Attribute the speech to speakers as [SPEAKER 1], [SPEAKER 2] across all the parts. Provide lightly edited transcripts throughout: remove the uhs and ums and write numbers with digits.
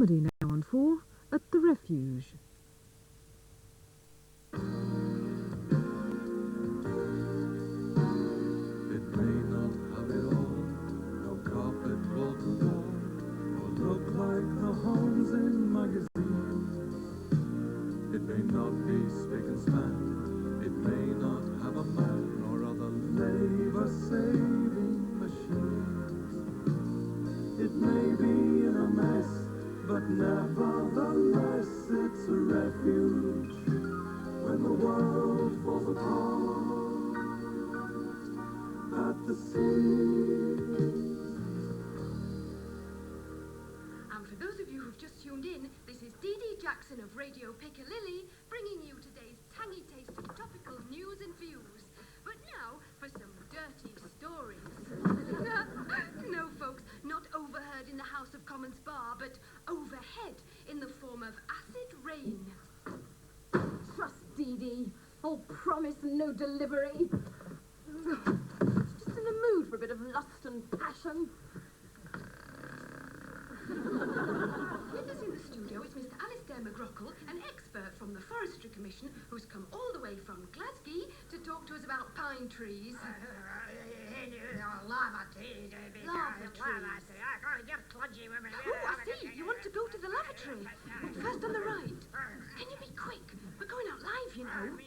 [SPEAKER 1] Comedy now on 4 at the Refuge.
[SPEAKER 2] It may not have it all, no carpet wall to wall, or look like the homes in magazines. It may not be spick and span, it may not have a man or other labour-saving machines. It may be in a mess, but nevertheless it's a refuge when the world falls apart at the seams.
[SPEAKER 3] And for those of you who've just tuned in, this is Dee Dee Jackson of Radio Piccadilly bringing you today's tangy taste of topical news and views. But now for some dirty stories. No, folks, not overheard in the House of Commons bar, but overhead in the form of acid rain.
[SPEAKER 4] Trust Dee Dee. All promise and no delivery. Just in the mood for a bit of lust and passion.
[SPEAKER 3] With us in the studio is Mr. Alistair McGrockle, an expert from the Forestry Commission who's come all the way from Glasgow to talk to us about pine trees.
[SPEAKER 5] Lava trees.
[SPEAKER 3] Oh, I see. You want to go to the lavatory. First on the right. Can you be quick? We're going out live, you know.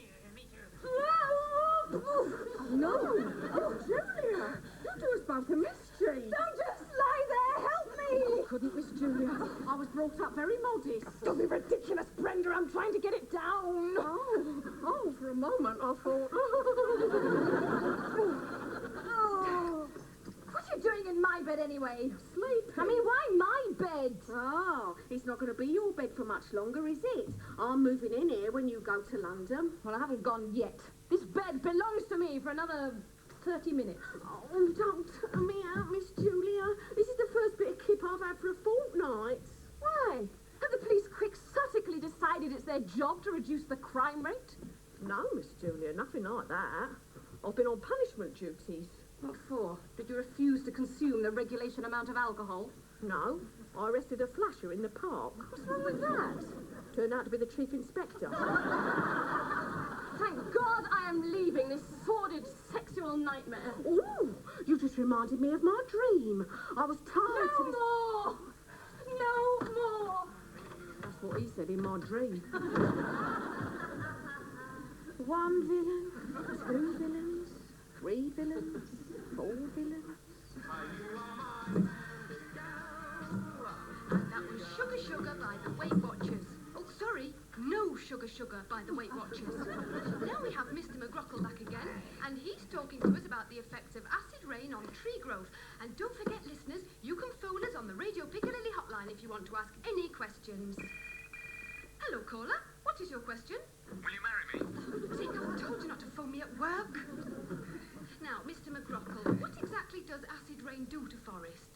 [SPEAKER 4] No! Oh, Julia! You do us both a mystery. Don't just lie there! Help me! I couldn't, Miss Julia. I was brought up very modest. Don't be ridiculous, Brenda. I'm trying to get it down. Oh, for a moment I thought... What are you doing in my bed anyway? Sleeping. I mean, why my bed?
[SPEAKER 6] Oh, it's not going to be your bed for much longer, is it? I'm moving in here when you go to London.
[SPEAKER 4] Well, I haven't gone yet. This bed belongs to me for another 30 minutes.
[SPEAKER 6] Oh, don't turn me out, Miss Julia. This is the first bit of kip I've had for a fortnight.
[SPEAKER 4] Why? Have the police quixotically decided it's their job to reduce the crime rate?
[SPEAKER 6] No, Miss Julia, nothing like that. I've been on punishment duties.
[SPEAKER 4] What for? Did you refuse to consume the regulation amount of alcohol?
[SPEAKER 6] No, I arrested a flasher in the park.
[SPEAKER 4] What's wrong with that?
[SPEAKER 6] Turned out to be the chief inspector.
[SPEAKER 4] Thank God I am leaving this sordid sexual nightmare.
[SPEAKER 6] Ooh, you just reminded me of my dream. I was tied to this...
[SPEAKER 4] No more!
[SPEAKER 6] That's what he said in my dream. One villain, two villains, three villains, four villains.
[SPEAKER 3] And that was Sugar Sugar by the Weight Watchers. Oh, sorry, No Sugar Sugar by the Weight Watchers. Now we have Mr. McGrockle back again, and he's talking to us about the effects of acid rain on tree growth. And don't forget, listeners, you can phone us on the Radio Piccadilly hotline if you want to ask any questions. Hello, caller. What is your question?
[SPEAKER 7] Will you marry me?
[SPEAKER 3] See, I told you not to phone me at work. Now, Mr. McGrockle, what exactly does acid rain do to forests?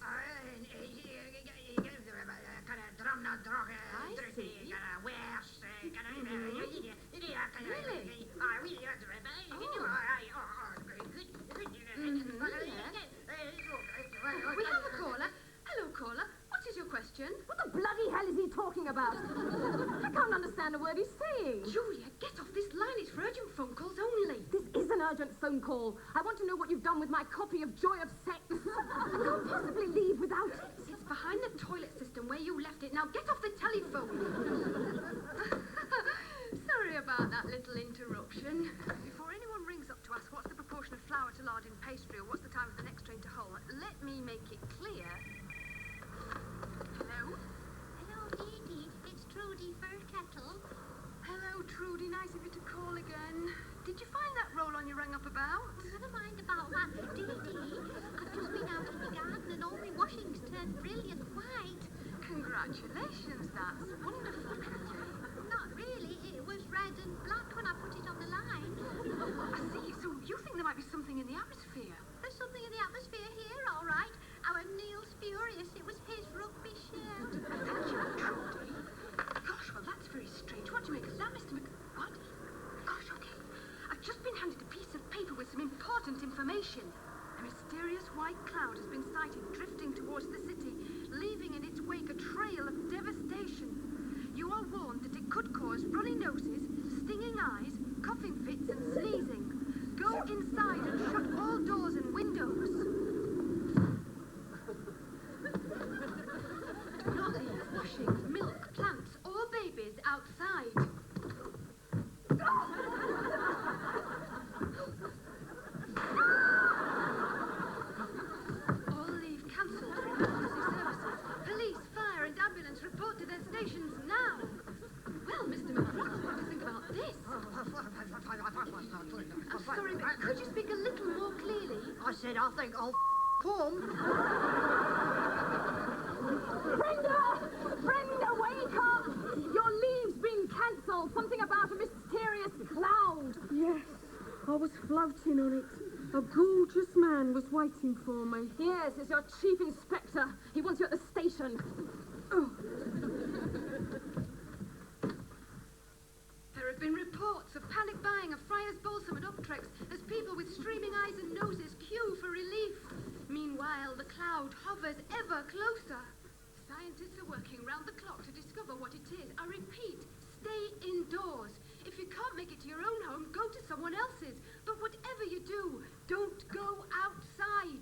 [SPEAKER 3] We have a caller. Hello, caller. What is your question?
[SPEAKER 4] What the bloody hell is he talking about? I can't understand a word he's saying.
[SPEAKER 3] Julia, get off this line. It's for urgent phone calls only.
[SPEAKER 4] This is an urgent phone call. I want to know what you've done with my copy of Joy of Sex. I can't possibly leave without it.
[SPEAKER 3] It's behind the toilet system where you left it. Now get off the telephone. Sorry about that little interruption. Before anyone rings up to ask what's the proportion of flour to lard in pastry or what's the time of the next train to Hull, let me make it clear. Hello?
[SPEAKER 5] Hello, Dee Dee. It's Trudy Fairkettle.
[SPEAKER 3] Hello, Trudy. Nice of you to call again. Did you find that roll-on you rang up about?
[SPEAKER 5] Oh, never mind about that, Dee Dee. I've just been out in the garden and all my washing's turned brilliant white.
[SPEAKER 3] Congratulations. That's wonderful, Trudy.
[SPEAKER 5] Not really. It was red and black when I put it on the line.
[SPEAKER 3] I see. So you think there might be something in the atmosphere?
[SPEAKER 5] There's something in the atmosphere here, all right. Our Neil's furious. It was his rugby shield.
[SPEAKER 3] Thank you, Trudy. Gosh, well, that's very strange. What do you make of that, Mr. What? Gosh, okay. I've just been handed a piece of paper with some important information. A mysterious white cloud has been sighted drifting towards the city, leaving in its wake a trail of devastation. washing, milk, plants, or babies outside. All leave cancelled for emergency services. Police, fire and ambulance report to their stations now. Well, Mr. McGrath, what do you think about this? I'm sorry, but could you speak a little more clearly?
[SPEAKER 7] I said I think I'll form.
[SPEAKER 4] Brenda, wake up! Your leave's been cancelled. Something about a mysterious cloud.
[SPEAKER 1] Yes, I was floating on it. A gorgeous man was waiting for me.
[SPEAKER 4] Yes, it's your chief inspector. He wants you at the station. Oh.
[SPEAKER 3] There have been reports of panic buying of Friar's Balsam and Optrex as people with streaming eyes and noses queue for relief. Meanwhile, the cloud hovers ever closer. Scientists are working round the clock to discover what it is. I repeat, stay indoors. If you can't make it to your own home, go to someone else's. But whatever you do, don't go outside.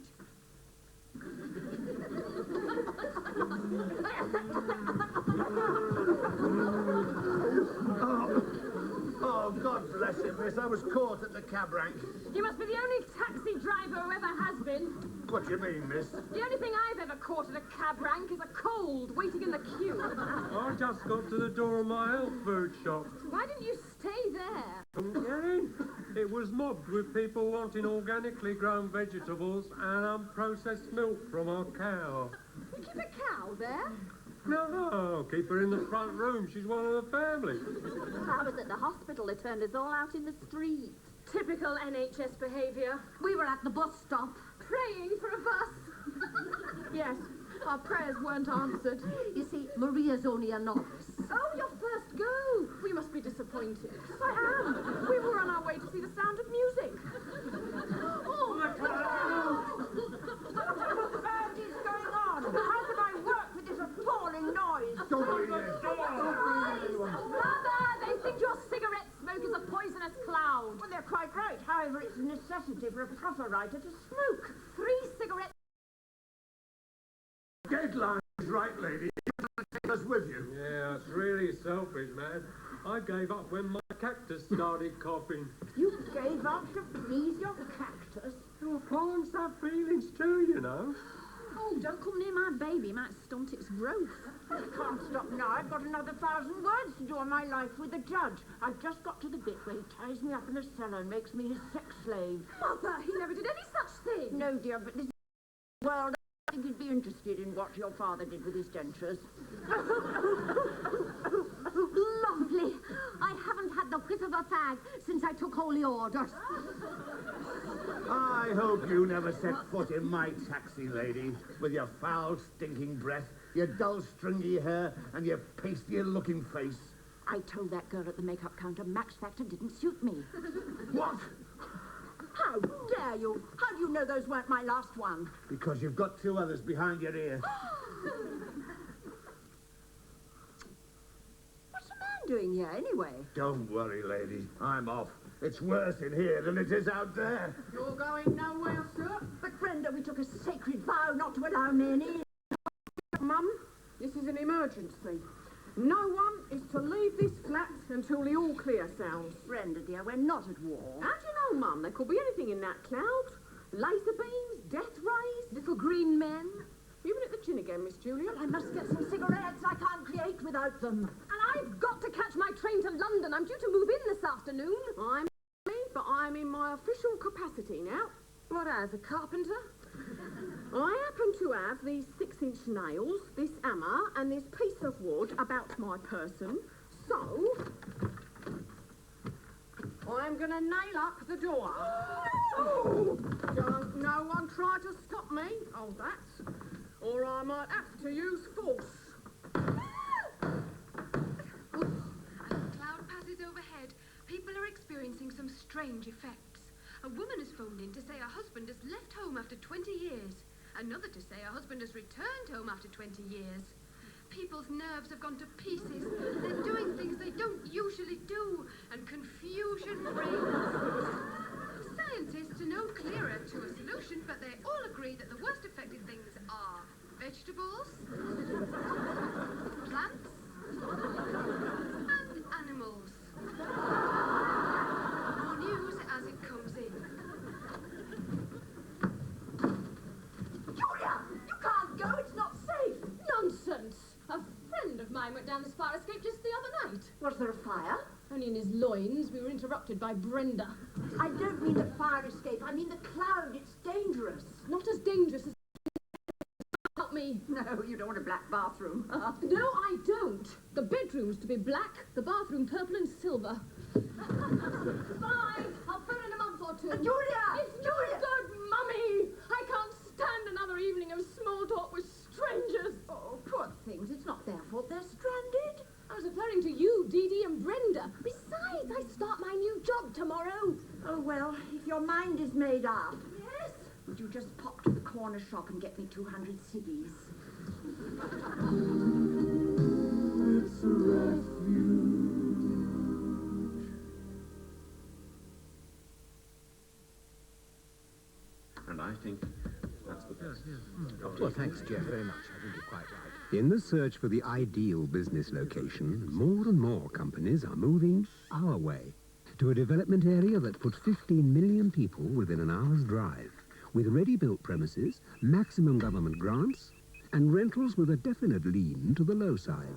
[SPEAKER 8] Oh, God bless you, miss. I was caught at the cab rank.
[SPEAKER 4] You must be the only taxi driver who ever has been.
[SPEAKER 8] What do you mean, miss?
[SPEAKER 4] The only thing I've ever caught at a cab rank is a cold waiting in the queue.
[SPEAKER 9] I just got to the door of my health food shop.
[SPEAKER 4] Why didn't you stay there?
[SPEAKER 9] Couldn't get in. It was mobbed with people wanting organically grown vegetables and unprocessed milk from our cow.
[SPEAKER 4] You keep a cow there?
[SPEAKER 9] No, keep her in the front room. She's one of the family.
[SPEAKER 6] I was at the hospital. They turned us all out in the street.
[SPEAKER 4] Typical NHS behaviour.
[SPEAKER 6] We were at the bus stop.
[SPEAKER 4] Praying for a bus.
[SPEAKER 6] Yes, our prayers weren't answered. You see, Maria's only a novice.
[SPEAKER 4] Oh, your first go. We must be disappointed. I am. We were on our way to see the Sound of Music. Oh,
[SPEAKER 8] What the band is going on? How can I work with this appalling noise? Don't breathe in.
[SPEAKER 4] Mother, they think your cigarette smoke is a poisonous cloud.
[SPEAKER 8] Well, they're quite right. However, it's a necessity for a proper writer to smoke.
[SPEAKER 4] 3 cigarettes.
[SPEAKER 8] Deadline is right, lady. You're going to take us with you.
[SPEAKER 9] Yeah, it's really selfish, man. I gave up when my cactus started coughing.
[SPEAKER 8] You gave up to please your cactus?
[SPEAKER 9] Well, plants have feelings too, you know.
[SPEAKER 6] Oh, don't come near my baby. It might stunt its growth.
[SPEAKER 8] I can't stop now. I've got another 1,000 words to do on my life with the judge. I've just got to the bit where he ties me up in a cellar and makes me his sex slave.
[SPEAKER 4] Mother, he never did any such thing.
[SPEAKER 8] No, dear, but this world, I think you'd be interested in what your father did with his dentures.
[SPEAKER 6] Lovely. I haven't had the whiff of a fag since I took holy orders.
[SPEAKER 10] I hope you never set foot in my taxi, lady, with your foul, stinking breath, your dull, stringy hair, and your pasty-looking face.
[SPEAKER 6] I told that girl at the makeup counter Max Factor didn't suit me.
[SPEAKER 10] What?
[SPEAKER 8] How dare you? How do you know those weren't my last one?
[SPEAKER 10] Because you've got 2 others behind your ear.
[SPEAKER 8] What's the man doing here, anyway?
[SPEAKER 10] Don't worry, lady. I'm off. It's worse in here than it is out there.
[SPEAKER 8] You're going nowhere, sir. But, Brenda, we took a sacred vow not to allow men in.
[SPEAKER 1] Mum, this is an emergency. No one is to leave this flat until the all clear sounds.
[SPEAKER 8] Brenda, dear, we're not at war.
[SPEAKER 1] How do you know, Mum? There could be anything in that cloud. Laser beams, death rays, little green men. You been at the gin again, Miss Julia?
[SPEAKER 8] I must get some cigarettes. I can't create without them.
[SPEAKER 4] And I've got to catch my train to London. I'm due to move in this afternoon.
[SPEAKER 1] I'm but I'm in my official capacity now. What, as a carpenter? I happen to have these 6-inch nails, this hammer, and this piece of wood about my person. So, I'm going to nail up the door. No! Don't no one try to stop me. Oh, that. Or I might have to use force.
[SPEAKER 3] As the cloud passes overhead, people are experiencing some strange effects. A woman has phoned in to say her husband has left home after 20 years. Another to say her husband has returned home after 20 years. People's nerves have gone to pieces. They're doing things they don't usually do, and confusion reigns. Scientists are no clearer to a solution, but they all agree that the worst affected things are vegetables,
[SPEAKER 1] mine went down this fire escape just the other night.
[SPEAKER 8] Was there a fire?
[SPEAKER 1] Only in his loins. We were interrupted by Brenda.
[SPEAKER 8] I don't mean the fire escape. I mean the cloud. It's dangerous.
[SPEAKER 1] Not as dangerous as... Help me.
[SPEAKER 8] No, you don't want a black bathroom.
[SPEAKER 1] No, I don't. The bedroom's to be black, the bathroom purple and silver. Fine. I'll phone in a month or two.
[SPEAKER 8] Julia!
[SPEAKER 1] It's Julia! Good, Mummy! I can't stand another evening of small talk with strangers.
[SPEAKER 8] Oh, poor things. It's not their fault they're stranded.
[SPEAKER 1] I was referring to you, Dee Dee and Brenda. Besides, I start my new job tomorrow.
[SPEAKER 8] Oh, well, if your mind is made up.
[SPEAKER 1] Yes?
[SPEAKER 8] Would you just pop to the corner shop and get me 200 ciggies?
[SPEAKER 2] It's a refuge.
[SPEAKER 11] And I think that's the best.
[SPEAKER 12] Well, thanks, Jeff, very much. I think you're quite right. In the search for the ideal business location, more and more companies are moving our way to a development area that puts 15 million people within an hour's drive, with ready-built premises, maximum government grants, and rentals with a definite lean to the low side.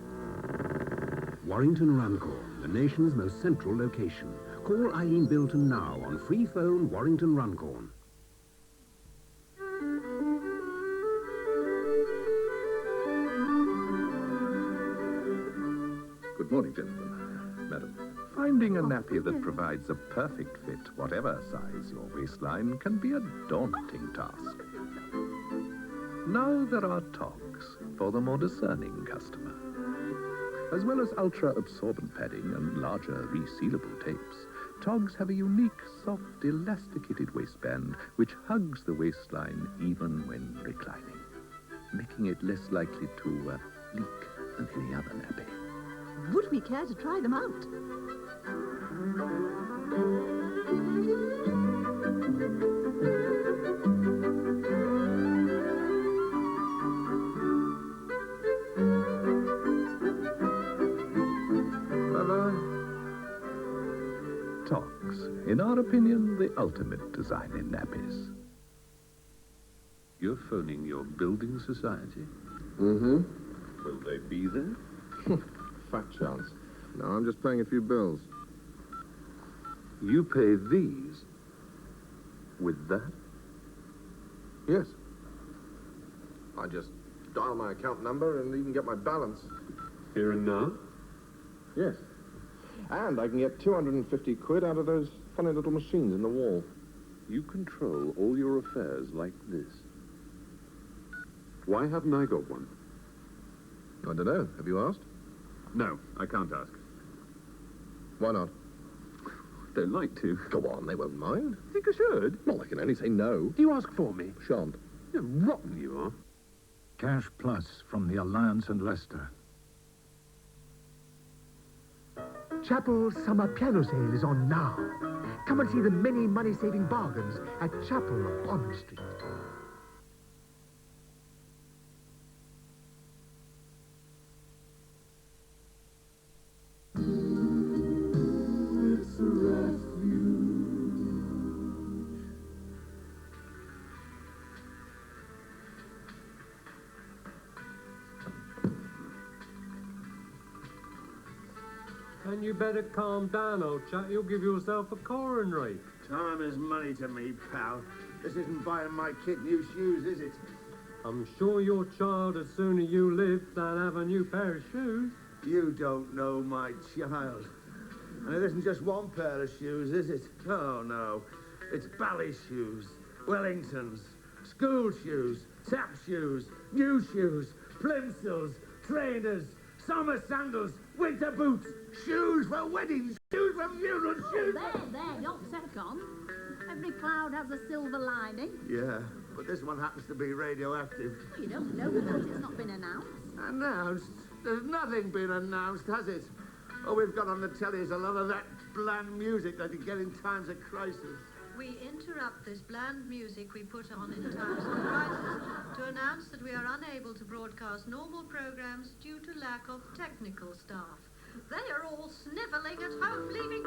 [SPEAKER 12] Warrington Runcorn, the nation's most central location. Call Eileen Bilton now on free phone Warrington Runcorn.
[SPEAKER 13] Good morning, gentlemen. Madam, finding a nappy that provides a perfect fit, whatever size your waistline, can be a daunting task. Now there are togs for the more discerning customer. As well as ultra-absorbent padding and larger resealable tapes, togs have a unique, soft, elasticated waistband which hugs the waistline even when reclining, making it less likely to leak than any other nappy.
[SPEAKER 14] Would we care to try them out?
[SPEAKER 13] Togs, in our opinion, the ultimate design in nappies.
[SPEAKER 11] You're phoning your building society?
[SPEAKER 15] Mm-hmm.
[SPEAKER 11] Will they be there?
[SPEAKER 15] Fat chance. No, I'm just paying a few bills.
[SPEAKER 11] You pay these with that?
[SPEAKER 15] Yes. I just dial my account number and even get my balance.
[SPEAKER 11] Here and now?
[SPEAKER 15] Yes. And I can get 250 quid out of those funny little machines in the wall.
[SPEAKER 11] You control all your affairs like this. Why haven't I got one?
[SPEAKER 15] I don't know. Have you asked?
[SPEAKER 11] No, I can't ask.
[SPEAKER 15] Why not?
[SPEAKER 11] Don't like to.
[SPEAKER 15] Go on, they won't mind.
[SPEAKER 11] Think I should?
[SPEAKER 15] Well, I can only say no.
[SPEAKER 11] Do you ask for me?
[SPEAKER 15] Shan't.
[SPEAKER 11] You're rotten, you are.
[SPEAKER 16] Cash Plus from the Alliance and Leicester.
[SPEAKER 17] Chapel's summer piano sale is on now. Come and see the many money-saving bargains at Chapel of Bond Street.
[SPEAKER 2] It's a refuge.
[SPEAKER 9] And you better calm down, old chap. You'll give yourself a coronary.
[SPEAKER 10] Time is money to me, pal. This isn't buying my kid new shoes, is it?
[SPEAKER 9] I'm sure your child would sooner you lived than have a new pair of shoes.
[SPEAKER 10] You don't know my child. And it isn't just one pair of shoes, is it? Oh, no. It's bally shoes, Wellingtons, school shoes, tap shoes, new shoes, plimsolls, trainers, summer sandals, winter boots, shoes for weddings, shoes for funerals, shoes...
[SPEAKER 5] There, don't sitcom. Every cloud has a silver lining.
[SPEAKER 10] Yeah, but this one happens to be radioactive.
[SPEAKER 5] Well, you don't know that. It's not been announced.
[SPEAKER 10] Announced? There's nothing been announced, has it? All we've got on the telly is a lot of that bland music that you get in times of crisis.
[SPEAKER 18] We interrupt this bland music we put on in times of crisis to announce that we are unable to broadcast normal programs due to lack of technical staff. They are all snivelling at home, leaving...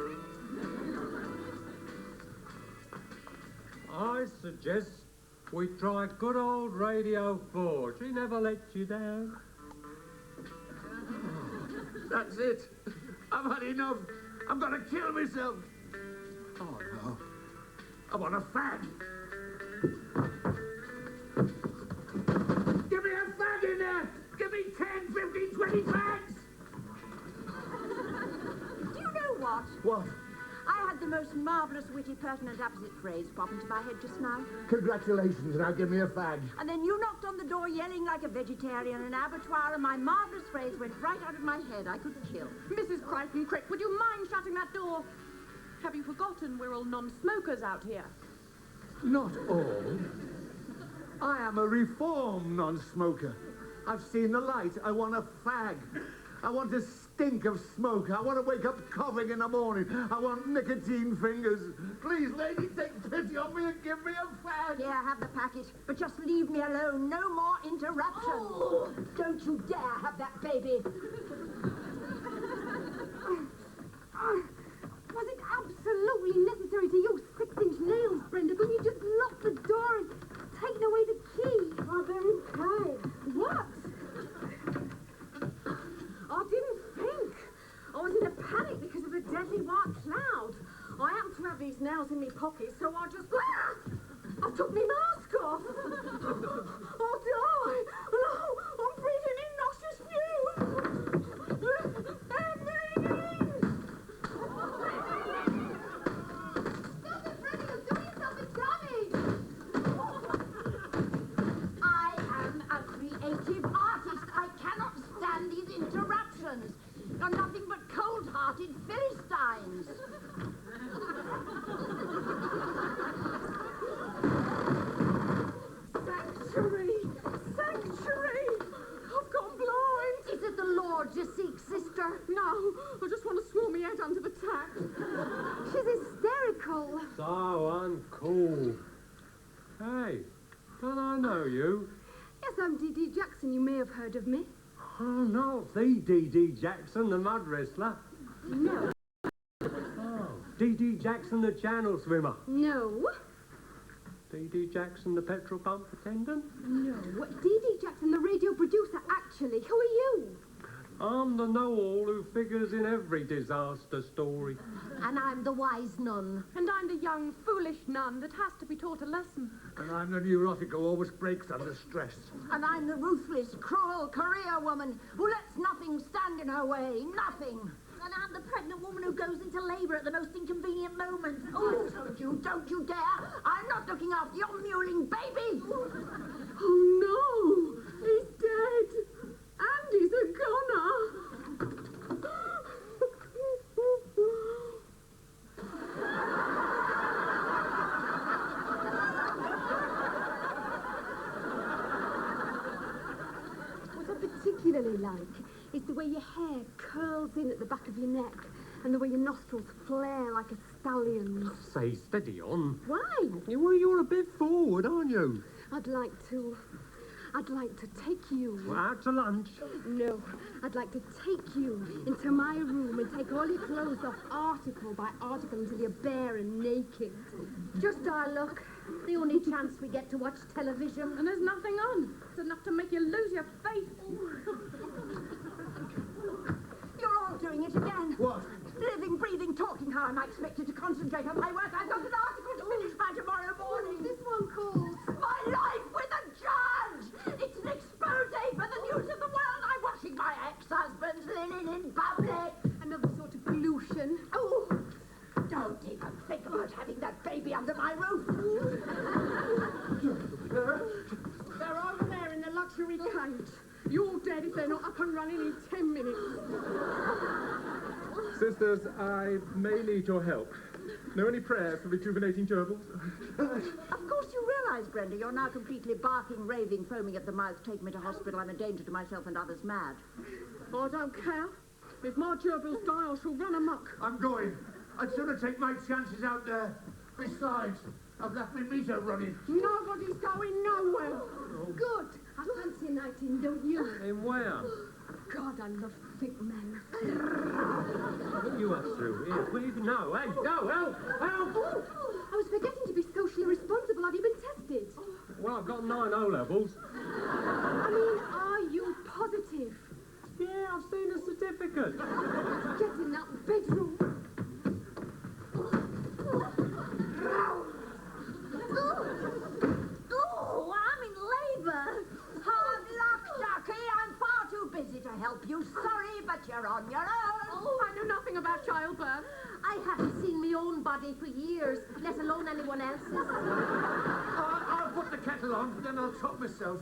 [SPEAKER 9] I suggest we try good old Radio 4. She never lets you down.
[SPEAKER 10] That's it. I've had enough. I'm going to kill myself. Oh, no. I want a fag. Give me a fag in there. Give me 10, 15, 20 fags.
[SPEAKER 8] Do you know what?
[SPEAKER 10] What?
[SPEAKER 8] I had the most marvellous, witty, pertinent opposite phrase pop into my head just now.
[SPEAKER 10] Congratulations, now give me a fag.
[SPEAKER 8] And then you knocked on the door yelling like a vegetarian in an abattoir, and my marvellous phrase went right out of my head. I could kill.
[SPEAKER 1] Mrs. Crichton Crick, would you mind shutting that door? Have you forgotten we're all non-smokers out here?
[SPEAKER 10] Not all. I am a reformed non-smoker. I've seen the light. I want a fag. I want to stink of smoke. I want to wake up coughing in the morning. I want nicotine fingers. Please, lady, take pity on me and give me a fag.
[SPEAKER 8] Yeah, have the packet, but just leave me alone. No more interruptions. Oh, don't you dare have that baby.
[SPEAKER 1] Was it absolutely necessary to use 6-inch nails, Brenda? Couldn't you just lock the door and taken away the key? I'm very tired. What? I didn't think. I was in a panic because of the deadly white cloud. I happened to have these nails in my pocket, so I just... I took my mask off. I'll die. No, I'm breathing in noxious fumes.
[SPEAKER 8] Are nothing but cold-hearted Philistines.
[SPEAKER 1] Sanctuary! Sanctuary! I've gone blind!
[SPEAKER 8] Is it the Lord you seek, sister?
[SPEAKER 1] No, I just want to swirl my head under the tap. She's hysterical.
[SPEAKER 9] So uncool. Hey, don't I know you?
[SPEAKER 1] Yes, I'm D.D. Jackson. You may have heard of me.
[SPEAKER 9] Oh, not the D.D. Jackson, the mud wrestler.
[SPEAKER 1] No.
[SPEAKER 9] Oh, D.D. Jackson, the channel swimmer.
[SPEAKER 1] No.
[SPEAKER 9] D.D. Jackson, the petrol pump attendant.
[SPEAKER 1] No. D.D. Jackson, the radio producer, actually. Who are you?
[SPEAKER 9] I'm the know-all who figures in every disaster story.
[SPEAKER 8] And I'm the wise nun.
[SPEAKER 1] And I'm the young, foolish nun that has to be taught a lesson.
[SPEAKER 10] And I'm the neurotic who always breaks under stress.
[SPEAKER 8] And I'm the ruthless, cruel career woman who lets nothing stand in her way. Nothing.
[SPEAKER 5] And I'm the pregnant woman who goes into labour at the most inconvenient moment.
[SPEAKER 8] Oh, don't you dare! I'm not looking after your mewling baby!
[SPEAKER 1] Oh, no! He's dead! And he's a goner! What I particularly like is the way your hair curls in at the back of your neck and the way your nostrils flare like a stallion's.
[SPEAKER 9] Say, steady on.
[SPEAKER 1] Why?
[SPEAKER 9] Well, you're a bit forward, aren't you?
[SPEAKER 1] I'd like to take you.
[SPEAKER 9] Well, out to lunch?
[SPEAKER 1] No, I'd like to take you into my room and take all your clothes off article by article until you're bare and naked. Just our luck. The only chance we get to watch television. And there's nothing on. It's enough to make you lose your faith.
[SPEAKER 8] You're all doing it again.
[SPEAKER 10] What?
[SPEAKER 8] Living, breathing, talking. How am I expected to concentrate on my work? I've got an article to finish by tomorrow morning.
[SPEAKER 1] This one calls
[SPEAKER 8] My life with a judge! It's an expose for the news of the world. I'm washing my ex-husband's linen in public.
[SPEAKER 1] another sort of pollution.
[SPEAKER 8] Oh, don't even think about having that baby under my roof.
[SPEAKER 1] They're over there in the luxury cage. You're dead if they're not up and running in 10 minutes.
[SPEAKER 19] Sisters, I may need your help. Know any prayers for rejuvenating gerbils?
[SPEAKER 8] Of course you realise, Brenda, you're now completely barking, raving, foaming at the mouth. Take me to hospital. I'm a danger to myself and others mad.
[SPEAKER 1] I don't care. If my gerbils die, I shall run amok.
[SPEAKER 10] I'm going. I'd sooner take my chances out there. Besides, I've left my meter running.
[SPEAKER 1] Nobody's going nowhere. Good. I fancy a night in, don't you?
[SPEAKER 9] In where?
[SPEAKER 1] God, I love thick men.
[SPEAKER 9] What are you up to? Here, please, no, hey, no, help, help!
[SPEAKER 1] Oh, I was forgetting to be socially responsible. Have you been tested?
[SPEAKER 9] Well, I've got 9 O-levels.
[SPEAKER 1] I mean, are you positive?
[SPEAKER 9] Yeah, I've seen the certificate. knackered.
[SPEAKER 1] Get in that bedroom.
[SPEAKER 8] Oh, I'm in labour. Hard luck, Ducky. I'm far too busy to help you. Sorry, but you're on your own.
[SPEAKER 1] Oh, I know nothing about childbirth.
[SPEAKER 6] I haven't seen my own body for years, let alone anyone else's.
[SPEAKER 10] I'll put the kettle on, then I'll chop myself.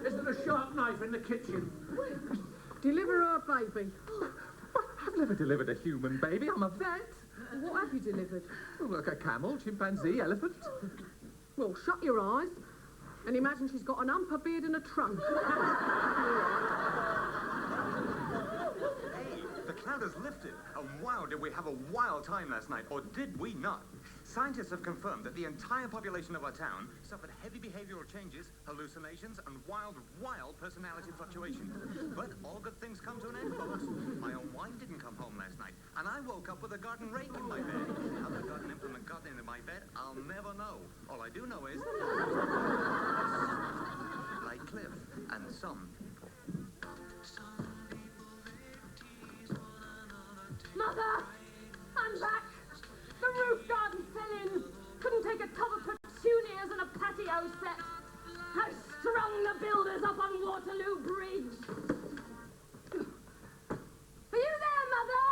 [SPEAKER 10] Is there a sharp knife in the kitchen?
[SPEAKER 1] Deliver our baby.
[SPEAKER 19] I've never delivered a human baby. I'm a vet.
[SPEAKER 1] What have you delivered?
[SPEAKER 19] Oh, like a camel, chimpanzee, elephant.
[SPEAKER 1] Well, shut your eyes and imagine she's got an ump, a beard and a trunk.
[SPEAKER 20] Hey, the cloud has lifted. And wow, did we have a wild time last night, or did we not? Scientists have confirmed that the entire population of our town suffered heavy behavioral changes, hallucinations, and wild personality fluctuation. But all good things come to an end, folks. My own wine didn't come home last night, and I woke up with a garden rake in my bed. How the garden implement got into my bed, I'll never know. All I do know is... like Cliff and some people.
[SPEAKER 1] Mother! I'm back! The roof garden fell in. Couldn't take a tub of petunias and a patio set. I strung the builders up on Waterloo Bridge. Are you there, Mother?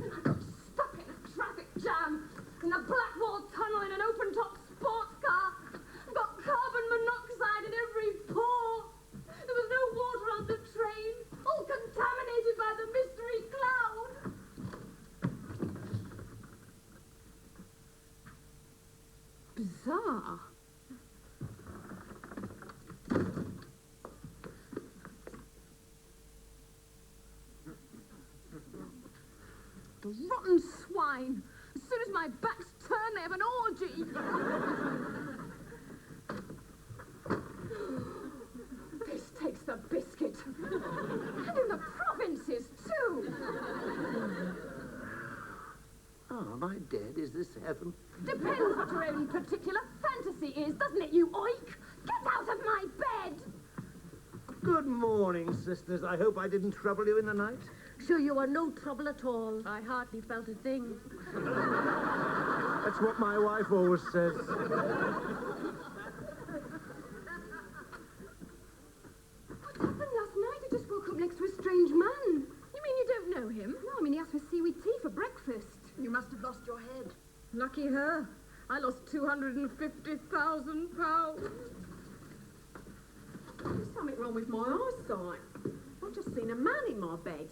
[SPEAKER 1] I got stuck in a traffic jam in the Blackwall Tunnel in an open-top sports car. Got carbon monoxide in every pore. There was no water on the train. All contaminated by the mystery cloud. Bizarre. The rotten swine. As soon as my back's turned, they have an orgy. This takes the biscuit. And in the provinces, too.
[SPEAKER 10] Oh, am I dead? Is this heaven?
[SPEAKER 1] Depends what your own particular fantasy is, doesn't it, you oik? Get out of my bed!
[SPEAKER 10] Good morning, sisters. I hope I didn't trouble you in the night.
[SPEAKER 6] Sure you are no trouble at all. I hardly felt a thing.
[SPEAKER 10] That's what my wife always says.
[SPEAKER 1] What happened last night? I just woke up next to a strange man. You mean you don't know him? No, I mean he asked for seaweed tea for breakfast.
[SPEAKER 8] You must have lost your head.
[SPEAKER 1] Lucky her. I lost £250,000. There's something wrong with my eyesight. I've just seen a man in my bed.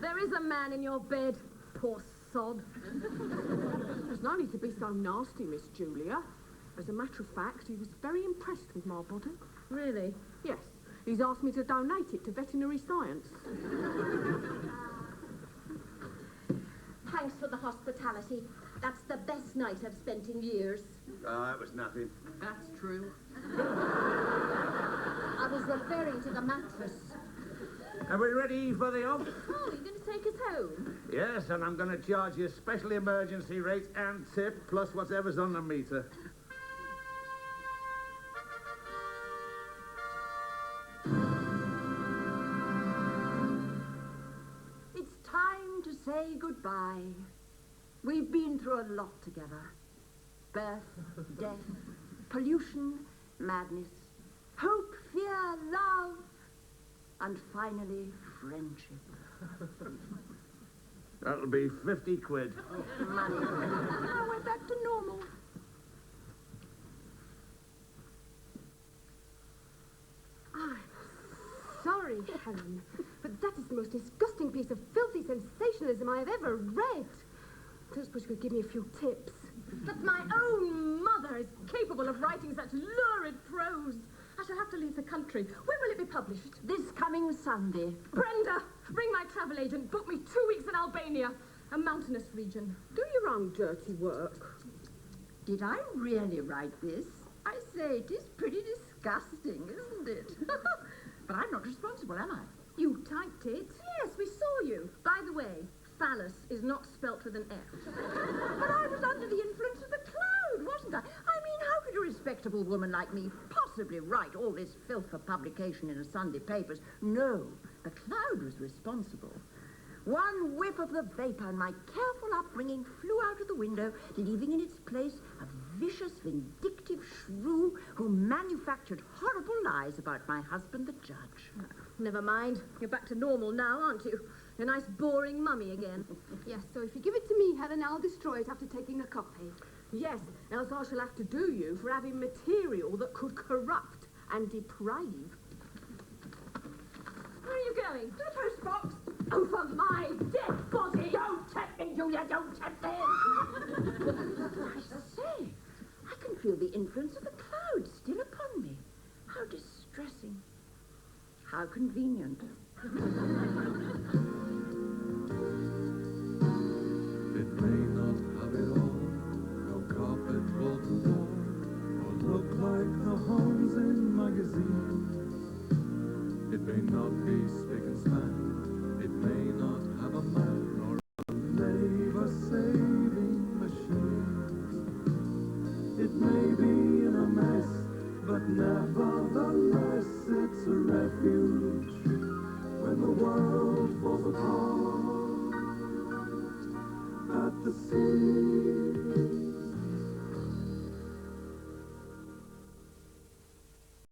[SPEAKER 1] There is a man in your bed, poor sod. There's no need to be so nasty, Miss Julia. As a matter of fact, he was very impressed with my body. Really? Yes. He's asked me to donate it to veterinary science.
[SPEAKER 6] Thanks for the hospitality. That's the best night I've spent in years.
[SPEAKER 10] Oh, that was nothing.
[SPEAKER 6] That's true. I was referring to the mattress.
[SPEAKER 10] Are we ready for the off?
[SPEAKER 6] Oh, you're going to take us home?
[SPEAKER 10] Yes, and I'm going to charge you special emergency rates and tip, plus whatever's on the meter.
[SPEAKER 8] It's time to say goodbye. We've been through a lot together. Birth, death, pollution, madness, hope, fear, love, and finally, friendship.
[SPEAKER 10] That'll be 50 quid.
[SPEAKER 8] Money. Now we're back to normal.
[SPEAKER 1] I'm sorry, Helen, but that is the most disgusting piece of filthy sensationalism I have ever read. I don't suppose you could give me a few tips. That my own mother is capable of writing such lurid prose. I shall have to leave the country. When will it be published?
[SPEAKER 8] This coming Sunday.
[SPEAKER 1] Brenda, ring my travel agent. Book me 2 weeks in Albania, a mountainous region. Do your own dirty work.
[SPEAKER 8] Did I really write this? I say, it is pretty disgusting, isn't it? But I'm not responsible, am I?
[SPEAKER 1] You typed it? Yes, we saw you. By the way, phallus is not spelt with an F.
[SPEAKER 8] But I was under the influence of the cloud, wasn't I? I mean, how could a respectable woman like me possibly write all this filth for publication in the Sunday papers? No, but cloud was responsible. One whiff of the vapour and my careful upbringing flew out of the window, leaving in its place a vicious, vindictive shrew who manufactured horrible lies about my husband, the judge.
[SPEAKER 6] Never mind. You're back to normal now, aren't you? A nice boring mummy again.
[SPEAKER 3] Yes, so if you give it to me, Helen, I'll destroy it after taking a copy.
[SPEAKER 1] Yes, else I shall have to do you for having material that could corrupt and deprave.
[SPEAKER 6] Where are you going?
[SPEAKER 4] To the post box.
[SPEAKER 1] Over my dead body!
[SPEAKER 8] Don't tempt me, Julia, don't tempt me! I say, I can feel the influence of the clouds still upon me. How distressing. How convenient.
[SPEAKER 2] It may not have it all, no carpet wall to wall, or look like the homes in magazines. It may not be spick and span, it may not have a man or a labor-saving machine. It may be in a mess, but nevertheless it's a refuge when the world falls apart at the sea.